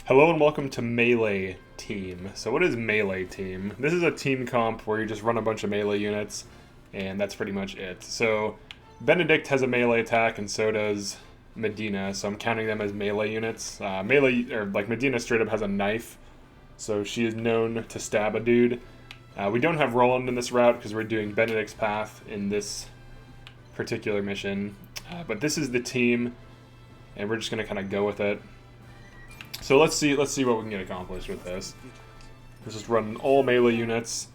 Hello and welcome to Melee Team. So what is Melee Team? This is a team comp where you just run a bunch of melee units, and that's pretty much it. So Benedict has a melee attack, and so does Medina, so I'm counting them as melee units. Medina straight up has a knife, so she is known to stab a dude. We don't have Roland in this route because we're doing Benedict's path in this particular mission. But this is the team, and we're just going to kind of go with it. So let's see what we can get accomplished with this. Let's just run all melee units.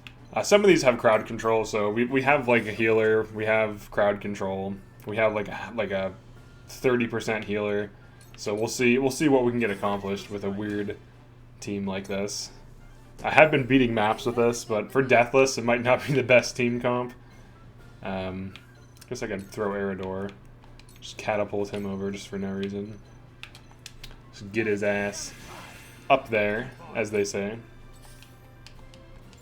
Some of these have crowd control, so we have like a healer, we have crowd control, we have like a 30% healer. So we'll see what we can get accomplished with a weird team like this. I have been beating maps with this, but for deathless, it might not be the best team comp. Guess I could throw Eridor, just catapult him over just for no reason. Just get his ass up there, as they say.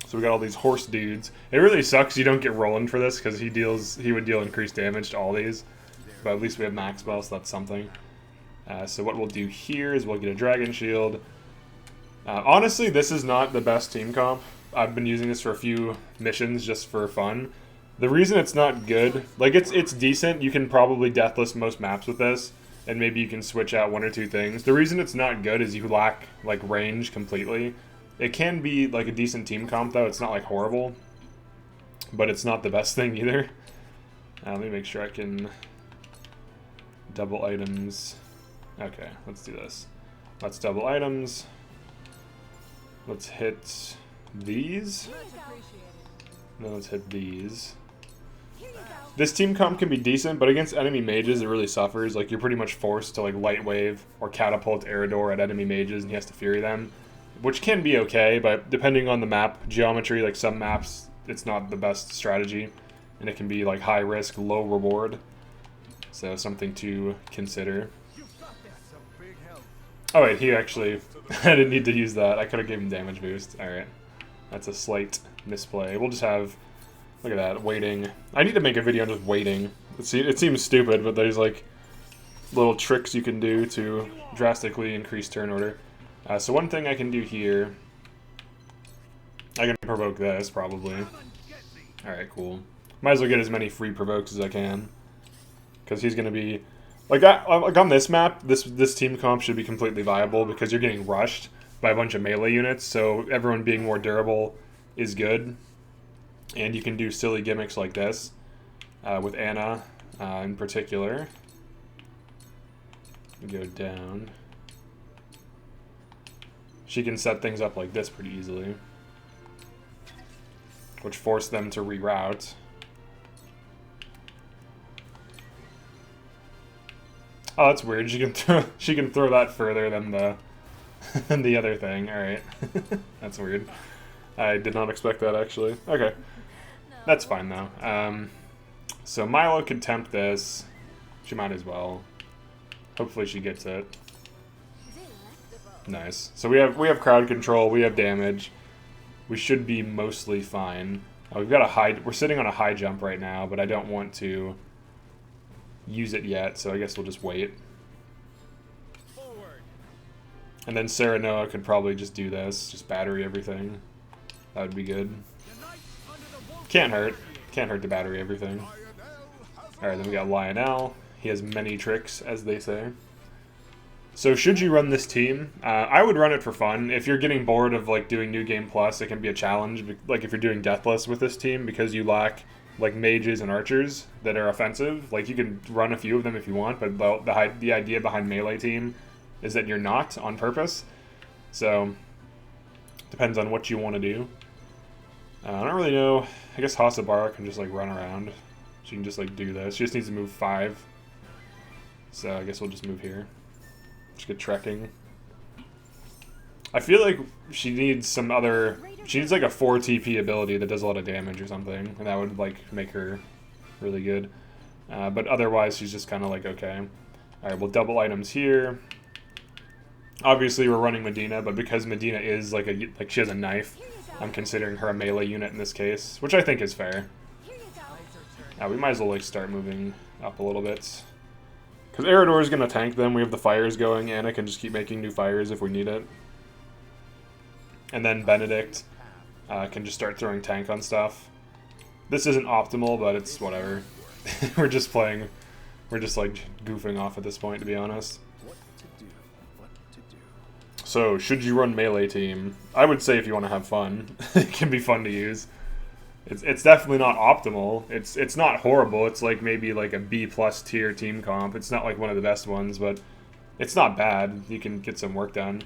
So we got all these horse dudes. It really sucks you don't get Roland for this, because he would deal increased damage to all these. But at least we have max spell, so that's something. So what we'll do here is we'll get a dragon shield. Honestly, this is not the best team comp. I've been using this for a few missions just for fun. The reason it's not good, like it's decent. You can probably deathless most maps with this, and maybe you can switch out one or two things. The reason it's not good is you lack like range completely. It can be like a decent team comp though. It's not like horrible, but it's not the best thing either. Let me make sure I can double items. Okay, let's do this. Let's double items. Let's hit these. Then let's hit these. This team comp can be decent, but against enemy mages, it really suffers. Like, you're pretty much forced to, like, light wave or catapult Eridor at enemy mages, and he has to fury them. Which can be okay, but depending on the map geometry, like, some maps, it's not the best strategy. And it can be, like, high risk, low reward. So, something to consider. Oh, wait, he actually... I didn't need to use that. I could have given him damage boost. Alright. That's a slight misplay. We'll just have... Look at that, waiting. I need to make a video on just waiting. It seems stupid, but there's like little tricks you can do to drastically increase turn order. So one thing I can do here, I can provoke this probably. Alright, cool. Might as well get as many free provokes as I can, because he's gonna be like on this map. This team comp should be completely viable because you're getting rushed by a bunch of melee units. So everyone being more durable is good. And you can do silly gimmicks like this with Anna in particular. Go down. She can set things up like this pretty easily, which force them to reroute. Oh, that's weird. She can throw that further than the than the other thing. All right, that's weird. I did not expect that actually. Okay. That's fine though. So Milo can tempt this. She might as well. Hopefully she gets it. Nice. So we have crowd control. We have damage. We should be mostly fine. We've got a high. We're sitting on a high jump right now, but I don't want to use it yet. So I guess we'll just wait. And then Sarah Noah could probably just do this. Just battery everything. That would be good. Can't hurt. Can't hurt to battery everything. Alright, then we got Lionel. He has many tricks, as they say. So should you run this team? I would run it for fun. If you're getting bored of like doing New Game Plus, it can be a challenge. Like if you're doing Deathless with this team, because you lack like mages and archers that are offensive. Like you can run a few of them if you want, but the idea behind Melee Team is that you're not on purpose. So depends on what you want to do. I don't really know. I guess Hasabara can just like run around. She can just like do this. She just needs to move 5. So I guess we'll just move here. Just get trekking. I feel like she needs some other... She needs like a 4 TP ability that does a lot of damage or something. And that would like make her really good. But otherwise she's just kind of like okay. Alright, we'll double items here. Obviously we're running Medina, but because Medina is like she has a knife, I'm considering her a melee unit in this case, which I think is fair. We might as well like start moving up a little bit. Because Eridor is going to tank them. We have the fires going. Anna can just keep making new fires if we need it. And then Benedict can just start throwing tank on stuff. This isn't optimal, but it's whatever. We're just playing. We're just like goofing off at this point, to be honest. So, should you run melee team? I would say if you want to have fun, it can be fun to use. It's definitely not optimal. It's not horrible. It's like maybe like a B+ tier team comp. It's not like one of the best ones, but it's not bad. You can get some work done.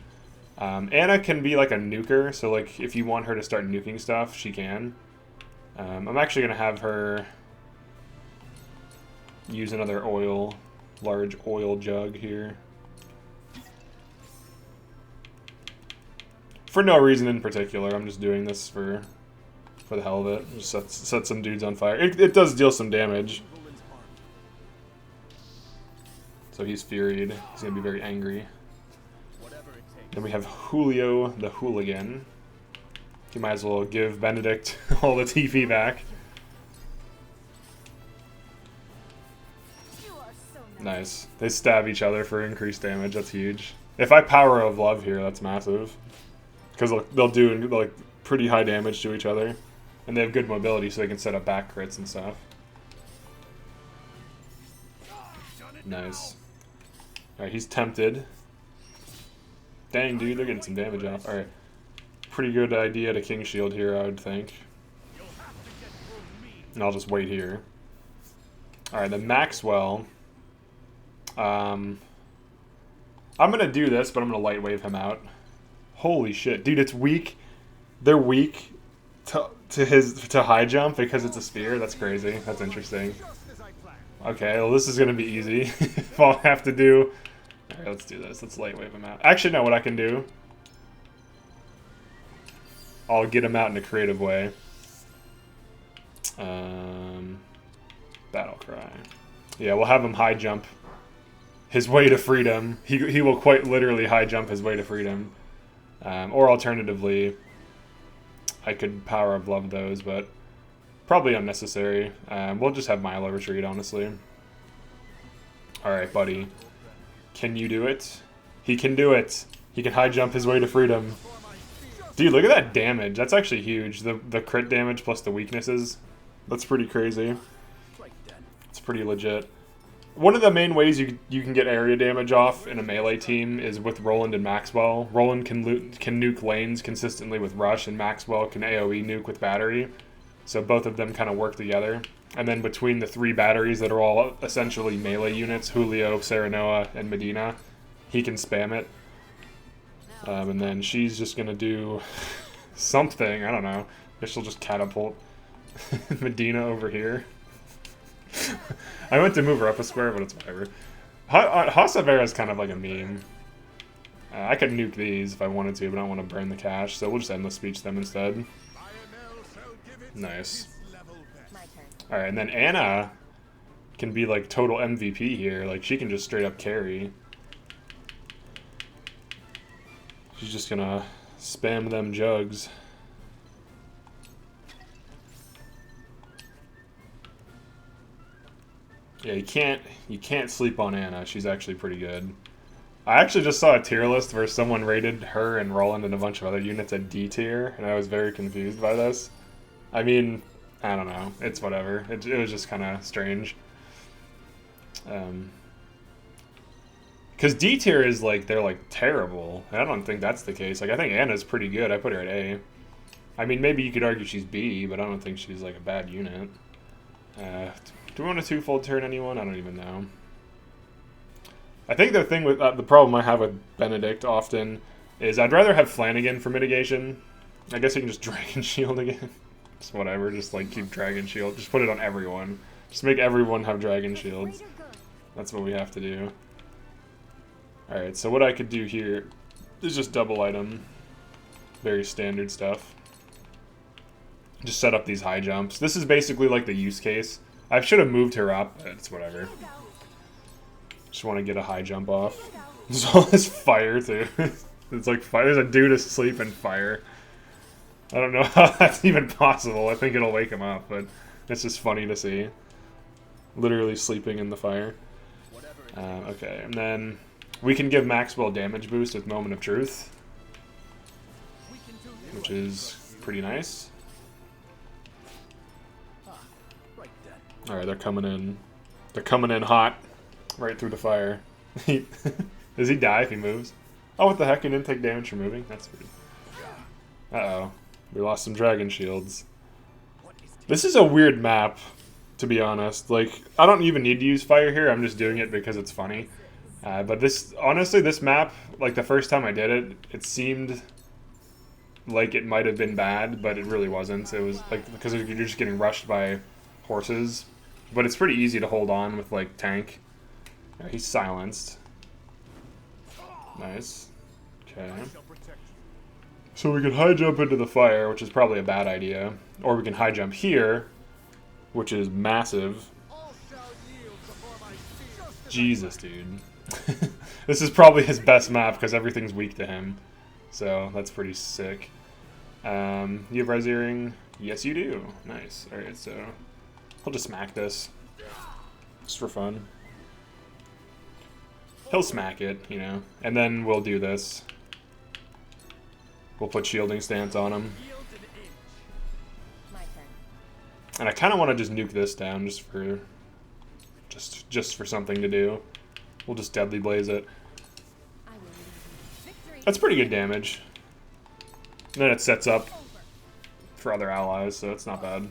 Anna can be like a nuker, so like if you want her to start nuking stuff, she can. I'm actually gonna have her use another large oil jug here. For no reason in particular, I'm just doing this for the hell of it. Just set some dudes on fire. It does deal some damage. So he's furied. He's gonna be very angry. Then we have Julio the Hooligan. You might as well give Benedict all the TP back. Nice. They stab each other for increased damage. That's huge. If I Power of Love here, that's massive. Because they'll do like pretty high damage to each other. And they have good mobility, so they can set up back crits and stuff. Nice. Alright, he's tempted. Dang, dude, they're getting some damage off. Alright. Pretty good idea to King Shield here, I would think. And I'll just wait here. Alright, then Maxwell. I'm gonna do this, but I'm gonna light wave him out. Holy shit, dude, it's weak. They're weak to high jump because it's a spear. That's crazy. That's interesting. Okay, well this is gonna be easy. If all I have to do. Alright, let's do this. Let's light wave him out. Actually, no, what I can do. I'll get him out in a creative way. Battle cry. Yeah, we'll have him high jump his way to freedom. He will quite literally high jump his way to freedom. Or alternatively, I could Power of Love those, but probably unnecessary. We'll just have Milo retreat, honestly. Alright, buddy. Can you do it? He can do it. He can high jump his way to freedom. Dude, look at that damage. That's actually huge. The crit damage plus the weaknesses. That's pretty crazy. It's pretty legit. One of the main ways you can get area damage off in a melee team is with Roland and Maxwell. Roland can nuke lanes consistently with Rush, and Maxwell can AoE nuke with Battery. So both of them kind of work together. And then between the three batteries that are all essentially melee units, Julio, Serenoa, and Medina, he can spam it. And then she's just going to do something. I don't know. I guess she'll just catapult Medina over here. I went to move her up a square, but it's whatever. Hasavera is kind of like a meme. I could nuke these if I wanted to, but I don't want to burn the cash, so we'll just endless speech them instead. Nice. Alright, and then Anna can be like total MVP here. Like, she can just straight up carry. She's just gonna spam them jugs. Yeah, you can't sleep on Anna. She's actually pretty good. I actually just saw a tier list where someone rated her and Roland and a bunch of other units at D tier, and I was very confused by this. I mean, I don't know. It's whatever. It was just kind of strange. Because D tier is like, they're like terrible. And I don't think that's the case. Like, I think Anna's pretty good. I put her at A. I mean, maybe you could argue she's B, but I don't think she's like a bad unit. Do we want to two-fold turn anyone? I don't even know. I think the thing with the problem I have with Benedict often is I'd rather have Flanagan for mitigation. I guess you can just Dragon Shield again. Just whatever, just like keep Dragon Shield. Just put it on everyone. Just make everyone have Dragon Shields. That's what we have to do. Alright, so what I could do here is just double item. Very standard stuff. Just set up these high jumps. This is basically like the use case. I should have moved her up, but it's whatever. Just want to get a high jump off. There's all this fire, too. It's like fire. There's a dude asleep in fire. I don't know how that's even possible. I think it'll wake him up, but it's just funny to see. Literally sleeping in the fire. Okay, and then we can give Maxwell damage boost with Moment of Truth, which is pretty nice. Alright, they're coming in. They're coming in hot. Right through the fire. Does he die if he moves? Oh, what the heck? He didn't take damage from moving? That's weird. Uh-oh. We lost some dragon shields. This is a weird map, to be honest. Like, I don't even need to use fire here. I'm just doing it because it's funny. But this, honestly, this map, like the first time I did it, it seemed like it might have been bad, but it really wasn't. It was like, because you're just getting rushed by horses. But it's pretty easy to hold on with, like, tank. He's silenced. Nice. Okay. So we can high jump into the fire, which is probably a bad idea. Or we can high jump here, which is massive. Jesus, dude. This is probably his best map because everything's weak to him. So that's pretty sick. You have Res Earring? Yes, you do. Nice. Alright, so I'll just smack this. Just for fun. He'll smack it, you know. And then we'll do this. We'll put shielding stance on him. And I kind of want to just nuke this down just for something to do. We'll just Deadly Blaze it. That's pretty good damage. And then it sets up for other allies, so it's not bad.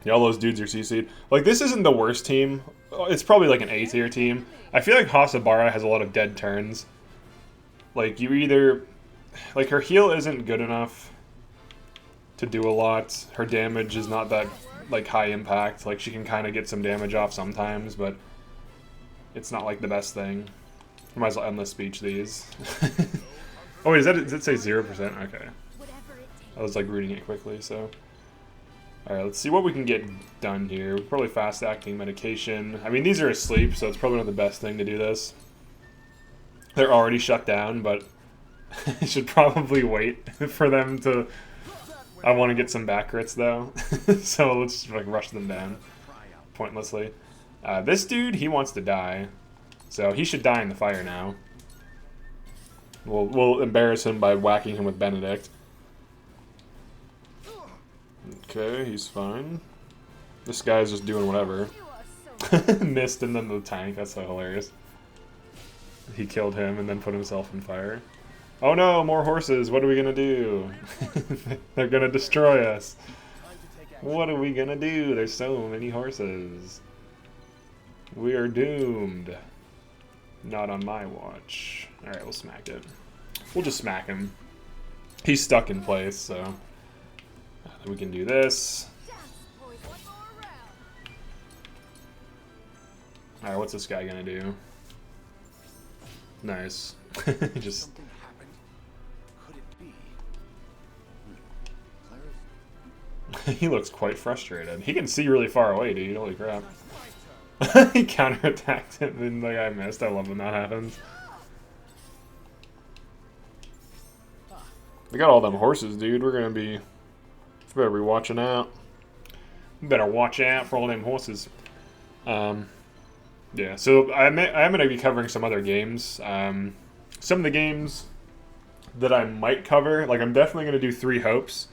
Yeah, all those dudes are CC'd. Like, this isn't the worst team. It's probably like an A tier team. I feel like Hasabara has a lot of dead turns. Like, you either... Like, her heal isn't good enough to do a lot. Her damage is not that, like, high impact. Like, she can kind of get some damage off sometimes, but it's not, like, the best thing. I might as well endless speech these. Oh, wait, does it say 0%? Okay. I was, like, reading it quickly, so... Alright, let's see what we can get done here. Probably fast-acting medication. I mean, these are asleep, so it's probably not the best thing to do this. They're already shut down, but I should probably wait for them to... I want to get some back crits, though. So let's just, like, rush them down pointlessly. This dude, he wants to die. So he should die in the fire now. We'll embarrass him by whacking him with Benedict. Okay, he's fine. This guy's just doing whatever. Missed and then the tank, that's so hilarious. He killed him and then put himself in fire. Oh no, more horses, what are we gonna do? They're gonna destroy us. What are we gonna do? There's so many horses. We are doomed. Not on my watch. Alright, we'll smack it. We'll just smack him. He's stuck in place, so... We can do this. Alright, what's this guy gonna do? Nice. Just... He looks quite frustrated. He can see really far away, dude. Holy crap. He counterattacked him and the guy missed. I love when that happens. We got all them horses, dude. We're gonna be... Better be watching out. Better watch out for all them horses. Yeah, so I'm going to be covering some other games. Some of the games that I might cover, like I'm definitely going to do 3 Hopes.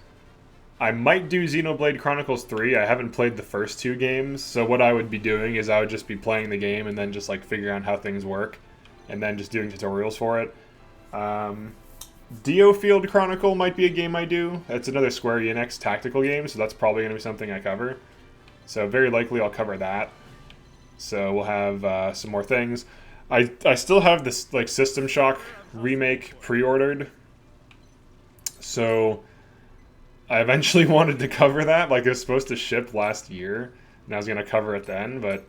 I might do Xenoblade Chronicles 3. I haven't played the first 2 games, so what I would be doing is I would just be playing the game and then just like figuring out how things work, and then just doing tutorials for it. Field Chronicle might be a game I do. It's another Square Enix tactical game, so that's probably going to be something I cover. So very likely I'll cover that. So we'll have some more things. I still have this like System Shock remake pre-ordered. So I eventually wanted to cover that. Like it was supposed to ship last year, and I was going to cover it then, but...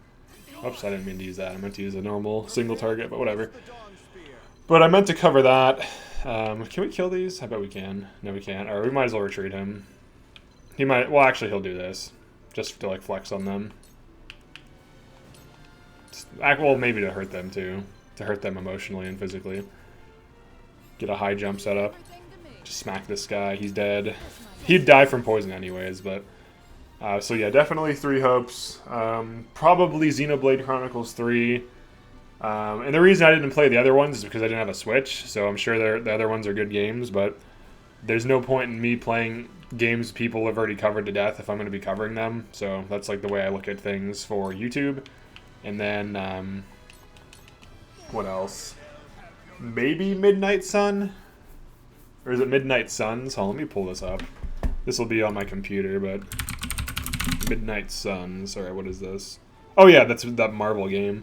Oops, I didn't mean to use that. I meant to use a normal single target, but whatever. But I meant to cover that. Can we kill these? I bet we can. No, we can't. Or we might as well retreat him. He might... Well, actually, he'll do this. Just to, like, flex on them. Well, maybe to hurt them, too. To hurt them emotionally and physically. Get a high jump set up. Just smack this guy. He's dead. He'd die from poison anyways, but... so, yeah, definitely 3 Hopes. Probably Xenoblade Chronicles 3. And the reason I didn't play the other ones is because I didn't have a Switch, so I'm sure the other ones are good games, but there's no point in me playing games people have already covered to death if I'm going to be covering them. So that's like the way I look at things for YouTube. And then, what else? Maybe Midnight Sun? Or is it Midnight Suns? Hold on, let me pull this up. This will be on my computer, but Midnight Suns. Alright, what is this? Oh yeah, that's that Marvel game.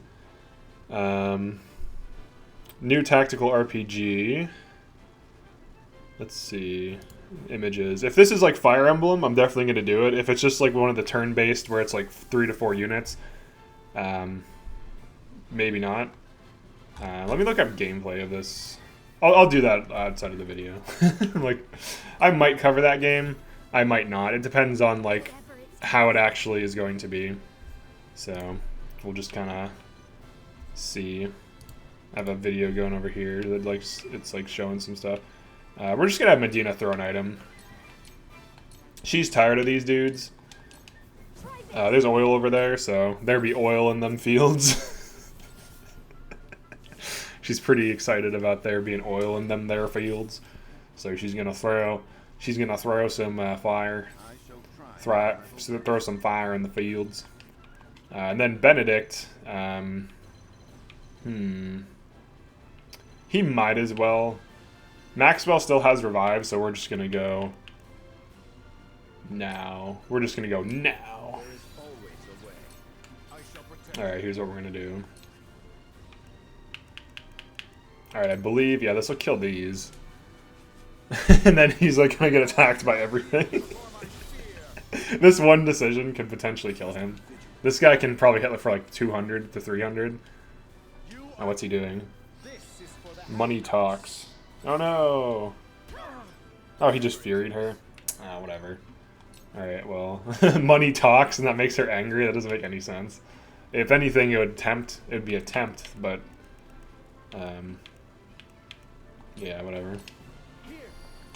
New tactical RPG. Let's see. Images. If this is like Fire Emblem, I'm definitely going to do it. If it's just like one of the turn-based where it's like 3 to 4 units, maybe not. Let me look up gameplay of this. I'll do that outside of the video. Like, I might cover that game. I might not. It depends on like how it actually is going to be. So we'll just kind of see. I have a video going over here that like it's like showing some stuff. We're just gonna have Medina throw an item. She's tired of these dudes. There's oil over there, so there be oil in them fields. She's pretty excited about there being oil in them there fields. So she's gonna throw some fire. Throw some fire in the fields. And then Benedict, he might as well. Maxwell still has revive, so we're just gonna go now. We're just gonna go now. Alright, here's what we're gonna do. Alright, I believe, yeah, this will kill these. And then he's like gonna get attacked by everything. This one decision could potentially kill him. This guy can probably hit for like 200 to 300. Oh, what's he doing? Money talks. Oh no! Oh, he just furied her. Ah, whatever. Alright, well. Money talks and that makes her angry. That doesn't make any sense. If anything, it would be a tempt, but yeah, whatever.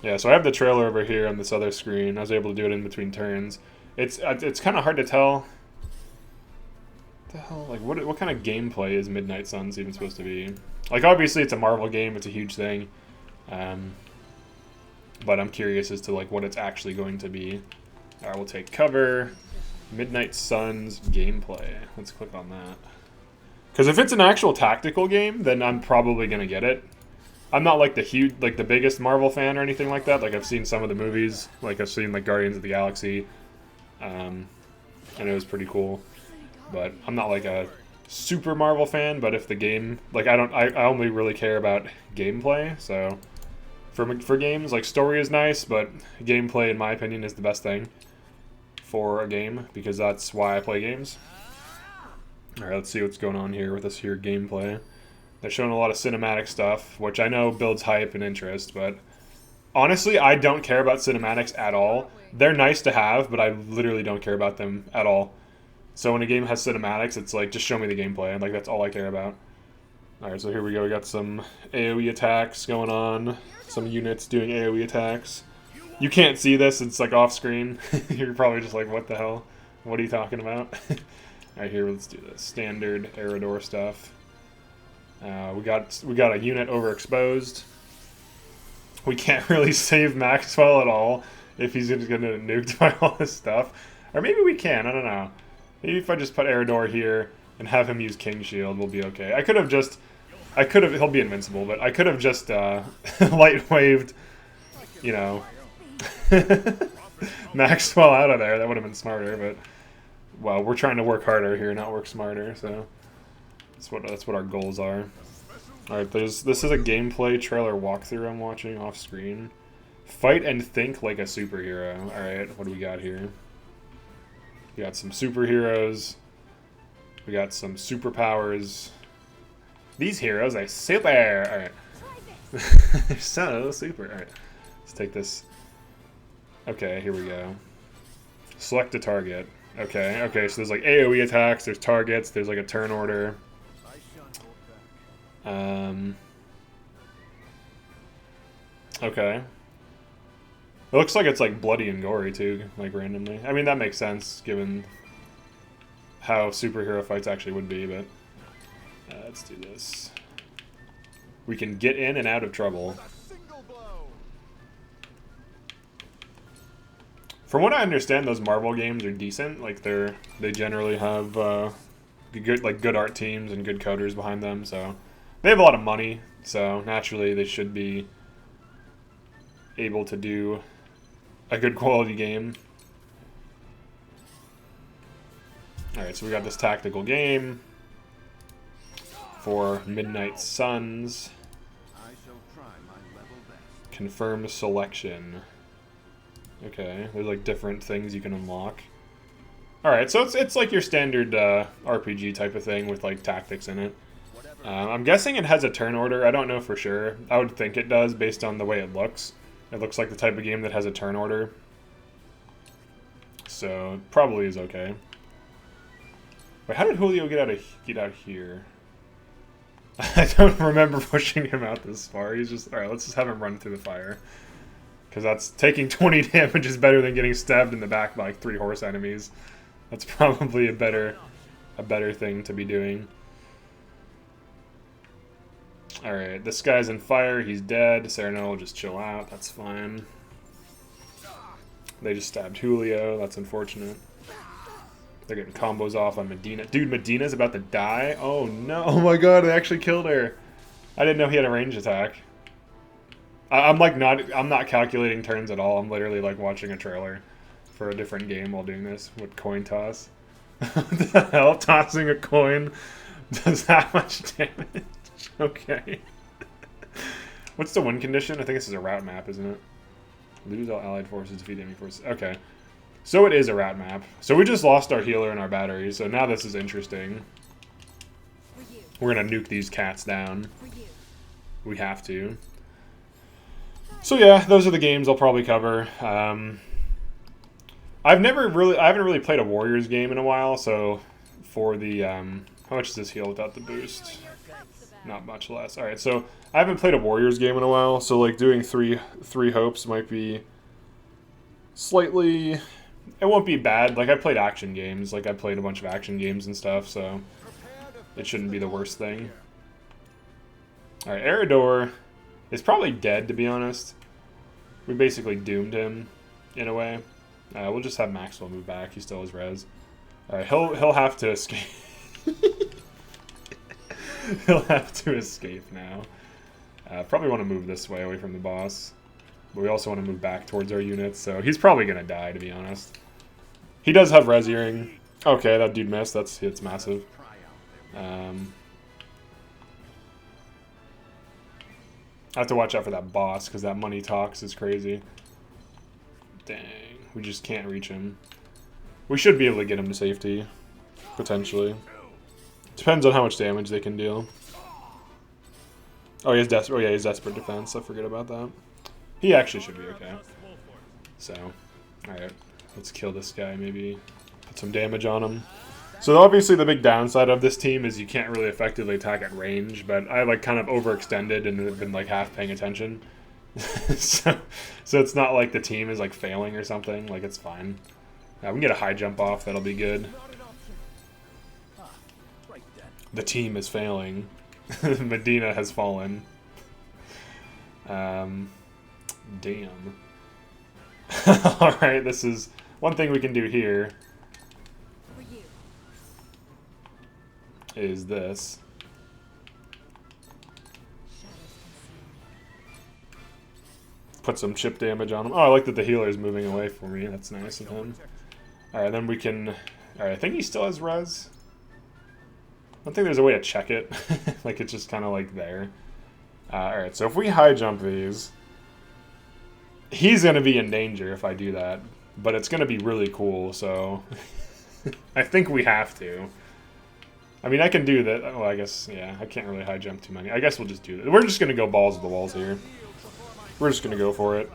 Yeah, so I have the trailer over here on this other screen. I was able to do it in between turns. It's kind of hard to tell. What the hell? Like, what kind of gameplay is Midnight Suns even supposed to be? Like, obviously, it's a Marvel game. It's a huge thing. But I'm curious as to, like, what it's actually going to be. Alright, we'll take cover. Midnight Suns gameplay. Let's click on that. Because if it's an actual tactical game, then I'm probably going to get it. I'm not like the biggest Marvel fan or anything like that. Like, I've seen some of the movies. Like, I've seen like Guardians of the Galaxy, and it was pretty cool. But I'm not like a super Marvel fan. But if the game, like, I only really care about gameplay. So for games, like, story is nice, but gameplay, in my opinion, is the best thing for a game because that's why I play games. All right, let's see what's going on here with this here gameplay. They're showing a lot of cinematic stuff, which I know builds hype and interest, but honestly, I don't care about cinematics at all. They're nice to have, but I literally don't care about them at all. So when a game has cinematics, it's like, just show me the gameplay, and like that's all I care about. Alright, so here we go. We got some AoE attacks going on. Some units doing AoE attacks. You can't see this, it's like off screen. You're probably just like, what the hell? What are you talking about? Alright, here, let's do this. Standard Aerodor stuff. We got a unit overexposed. We can't really save Maxwell at all if he's just gonna nuked by all this stuff. Or maybe we can, I don't know. Maybe if I just put Aerodor here and have him use King Shield, we'll be okay. He'll be invincible, but I could have just light waved, you know, Maxwell out of there. That would have been smarter, but, well, we're trying to work harder here, not work smarter, so that's what our goals are. Alright, this is a gameplay trailer walkthrough I'm watching off screen. Fight and think like a superhero. Alright, what do we got here? We got some superheroes. We got some superpowers. These heroes are super! Alright. They're so super. Alright, let's take this. Okay, here we go. Select a target. Okay, so there's like AoE attacks, there's targets, there's like a turn order. Okay. It looks like it's like bloody and gory too, like randomly. I mean, that makes sense given how superhero fights actually would be, but Let's do this. We can get in and out of trouble. From what I understand, those Marvel games are decent. Like they generally have good art teams and good coders behind them. So they have a lot of money. So naturally, they should be able to do a good quality game. All right, so we got this tactical game for Midnight Suns. Confirm selection. Okay, there's like different things you can unlock. Alright, so it's like your standard RPG type of thing with like tactics in it. I'm guessing it has a turn order. I don't know for sure. I would think it does based on the way it looks. It looks like the type of game that has a turn order. So, it probably is okay. Wait, how did Julio get out here? I don't remember pushing him out this far. He's just... Alright, let's just have him run through the fire. Because that's taking 20 damage is better than getting stabbed in the back by like 3 horse enemies. That's probably a better thing to be doing. Alright, this guy's in fire. He's dead. Serenel will just chill out. That's fine. They just stabbed Julio. That's unfortunate. They're getting combos off on Medina. Dude, Medina's about to die? Oh no. Oh my god, they actually killed her. I didn't know he had a range attack. I'm not calculating turns at all. I'm literally like watching a trailer for a different game while doing this with coin toss. What the hell? Tossing a coin does that much damage? Okay. What's the win condition? I think this is a route map, isn't it? Lose all allied forces, defeat enemy forces. Okay. So it is a route map. So we just lost our healer and our battery, so now this is interesting. We're gonna nuke these cats down. We have to. So yeah, those are the games I'll probably cover. I haven't really played a Warriors game in a while, so for the how much does this heal without the boost? Not much less. All right, so I haven't played a Warriors game in a while, so like doing three hopes might be slightly. It won't be bad. Like I played action games, like I played a bunch of action games and stuff, so it shouldn't be the worst thing. All right, Eridor is probably dead, to be honest. We basically doomed him in a way. We'll just have Maxwell move back. He still has res. All right, he'll have to escape. He'll have to escape now. Probably want to move this way away from the boss. But we also want to move back towards our units, so he's probably going to die, to be honest. He does have res earring. Okay, that dude missed. It's massive. I have to watch out for that boss, because that money talks is crazy. Dang, we just can't reach him. We should be able to get him to safety, potentially. Depends on how much damage they can deal. Oh, he's desperate. Oh yeah, he's desperate defense. I forget about that. He actually should be okay. So, alright. Let's kill this guy, maybe. Put some damage on him. So obviously the big downside of this team is you can't really effectively attack at range, but I like kind of overextended and have been like half paying attention. so it's not like the team is like failing or something. Like it's fine. We can get a high jump off. That'll be good. The team is failing. Medina has fallen. Damn. Alright, this is one thing we can do here. Is this. Put some chip damage on him. Oh, I like that the healer is moving away from me. That's nice of him. Alright, then we can... Alright, I think he still has res. I don't think there's a way to check it. Like, it's just kind of like there. Alright, so if we high jump these... He's going to be in danger if I do that. But it's going to be really cool, so... I think we have to. I mean, I can do that. Well, I guess, yeah, I can't really high jump too many. I guess we'll just do that. We're just going to go balls to the walls here. We're just going to go for it.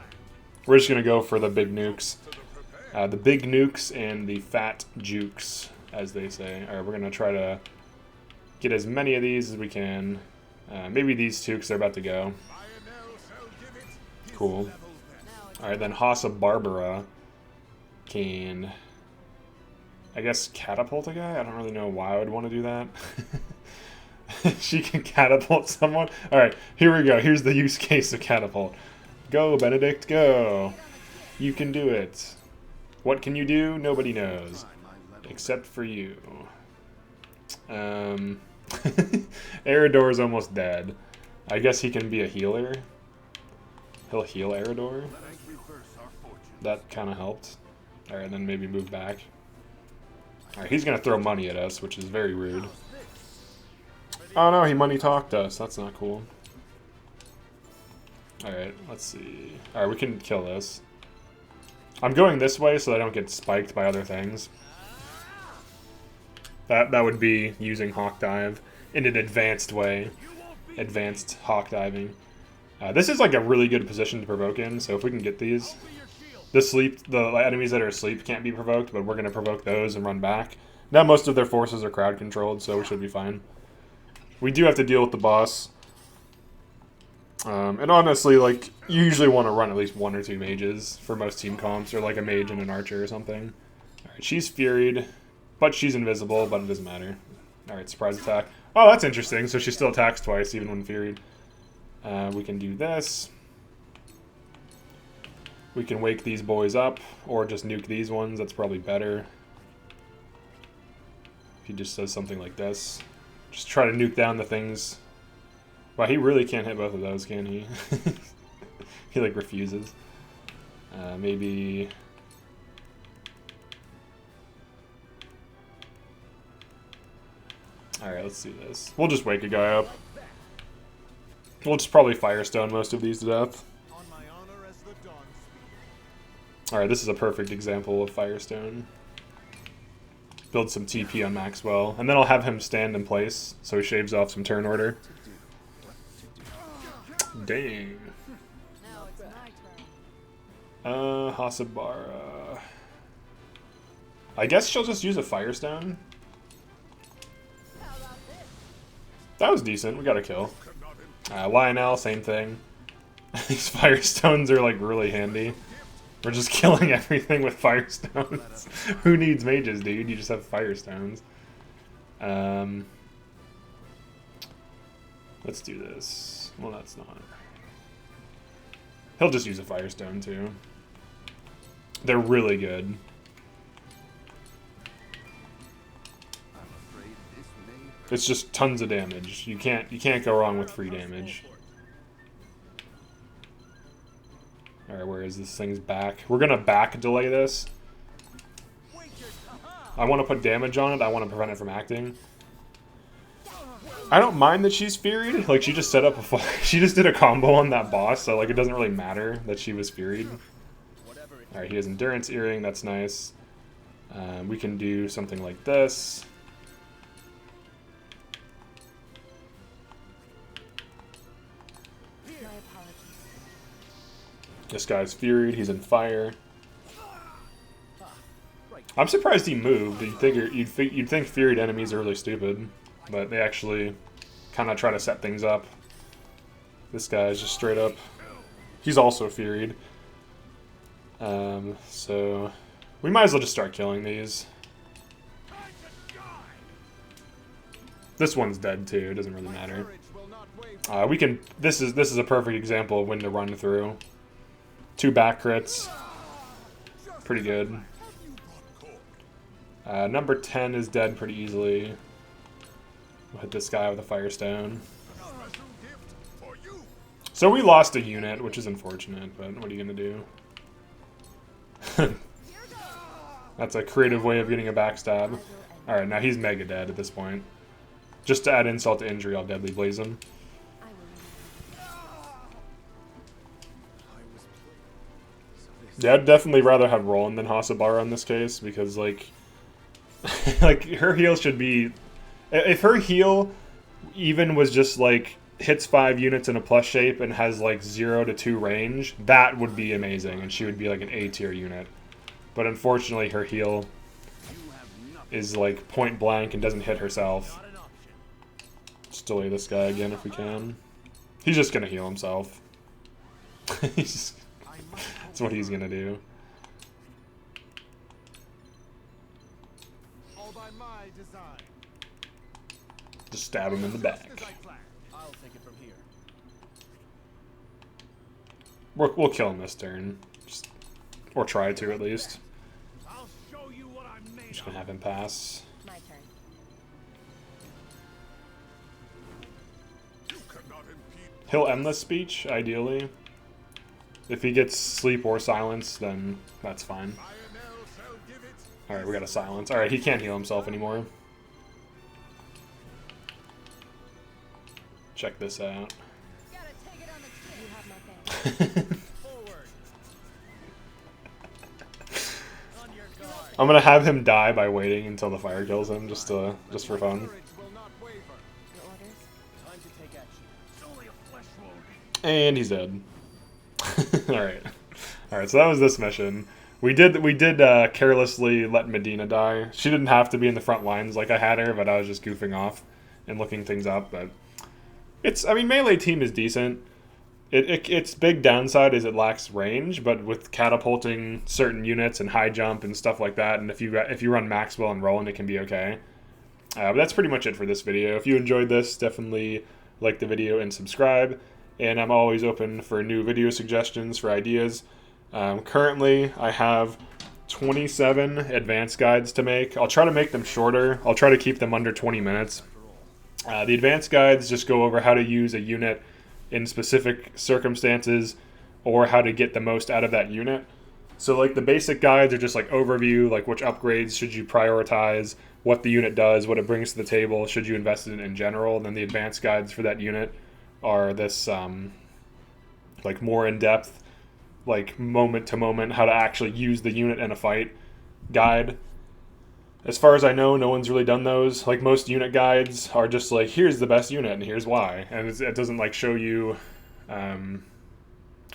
We're just going to go for the big nukes. The big nukes and the fat jukes, as they say. Alright, we're going to try to get as many of these as we can. Maybe these two, because they're about to go. Cool. Alright, then Hassa Barbara can... I guess catapult a guy? I don't really know why I would want to do that. She can catapult someone. Alright, here we go. Here's the use case of catapult. Go, Benedict, go. You can do it. What can you do? Nobody knows. Except for you. Eridor's almost dead. I guess he can be a healer. He'll heal Eridor. That kind of helped. Alright, then maybe move back. Alright, he's gonna throw money at us, which is very rude. Oh no, he money talked us. That's not cool. Alright, let's see. Alright, we can kill this. I'm going this way so I don't get spiked by other things. That would be using Hawk Dive in an advanced way. Advanced Hawk Diving. This is like a really good position to provoke in, so if we can get these. The enemies that are asleep can't be provoked, but we're going to provoke those and run back. Now most of their forces are crowd controlled, so we should be fine. We do have to deal with the boss. And honestly, like, you usually want to run at least 1 or 2 mages for most team comps, or like a mage and an archer or something. Alright, she's Furied, but she's invisible, but it doesn't matter. Alright, surprise attack. Oh, that's interesting, so she still attacks twice, even when Furied. We can do this. We can wake these boys up, or just nuke these ones, that's probably better. If he just says something like this. Just try to nuke down the things. Wow, he really can't hit both of those, can he? He, like, refuses. Maybe... Alright, let's do this. We'll just wake a guy up. We'll just probably Firestone most of these to death. Alright, this is a perfect example of Firestone. Build some TP on Maxwell, and then I'll have him stand in place, so he shaves off some turn order. Dang. Hasabara. I guess she'll just use a Firestone. That was decent, we got a kill. Lionel, same thing. These Firestones are like really handy. We're just killing everything with Firestones. Who needs mages, dude? You just have Firestones. Let's do this. Well, that's not. He'll just use a Firestone, too. They're really good. It's just tons of damage. You can't go wrong with free damage. Alright, where is this thing's back? We're gonna back delay this. I want to put damage on it. I want to prevent it from acting. I don't mind that she's Furied. Like, she just set up a she just did a combo on that boss, so like it doesn't really matter that she was Furied. Alright, he has Endurance Earring. That's nice. We can do something like this. This guy's Furied, he's in fire. I'm surprised he moved. You'd think Furied enemies are really stupid, but they actually kind of try to set things up. This guy is just straight up. He's also Furied. So we might as well just start killing these. This one's dead too. It doesn't really matter. We can. This is a perfect example of when to run through. 2 back crits. Pretty good. Number 10 is dead pretty easily. We'll hit this guy with a Firestone. So we lost a unit, which is unfortunate, but what are you going to do? That's a creative way of getting a backstab. Alright, now he's mega dead at this point. Just to add insult to injury, I'll Deadly Blaze him. Yeah, I'd definitely rather have Roland than Hasabara in this case, because, like, like, her heal should be... If her heal even was just, like, hits 5 units in a plus shape and has, like, 0 to 2 range, that would be amazing, and she would be, like, an A-tier unit. But unfortunately, her heal is, like, point blank and doesn't hit herself. Let's delay this guy again if we can. He's just gonna heal himself. He's just... That's what he's gonna do. Just stab him in the back. I'll take it from here. We'll kill him this turn. Or try to, at least. I'll show you what I'm made Just gonna have him pass. My turn. He'll end this speech, ideally. If he gets sleep or silence, then that's fine. Alright, we got a silence. Alright, he can't heal himself anymore. Check this out. Gotta take it on the chin. You have my back. I'm gonna have him die by waiting until the fire kills him, just for fun. Your orders? Time to take action. It's only a flesh wound. And he's dead. Alright. Alright, so that was this mission. We did carelessly let Medina die. She didn't have to be in the front lines like I had her, but I was just goofing off and looking things up. But I mean, melee team is decent. Its big downside is it lacks range, but with catapulting certain units and high jump and stuff like that, and if you run Maxwell and Roland, it can be okay. But that's pretty much it for this video. If you enjoyed this, definitely like the video and subscribe. And I'm always open for new video suggestions for ideas. Currently, I have 27 advanced guides to make. I'll try to make them shorter. I'll try to keep them under 20 minutes. The advanced guides just go over how to use a unit in specific circumstances or how to get the most out of that unit. So like the basic guides are just like overview, like which upgrades should you prioritize, what the unit does, what it brings to the table, should you invest in general. And then the advanced guides for that unit are this like more in-depth, like moment to moment, how to actually use the unit in a fight guide. As far as I know, no one's really done those. Like most unit guides are just like, here's the best unit and here's why, and it doesn't like show you. And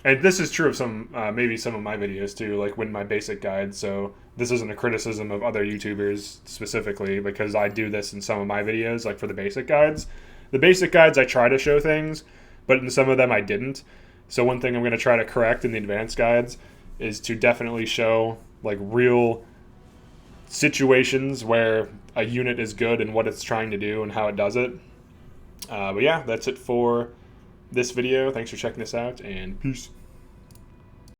this is true of maybe some of my videos too, like when my basic guide. So this isn't a criticism of other YouTubers specifically, because I do this in some of my videos, like for the basic guides. The basic guides I try to show things, but in some of them I didn't. So one thing I'm going to try to correct in the advanced guides is to definitely show like real situations where a unit is good and what it's trying to do and how it does it. But yeah, that's it for this video. Thanks for checking this out, and peace.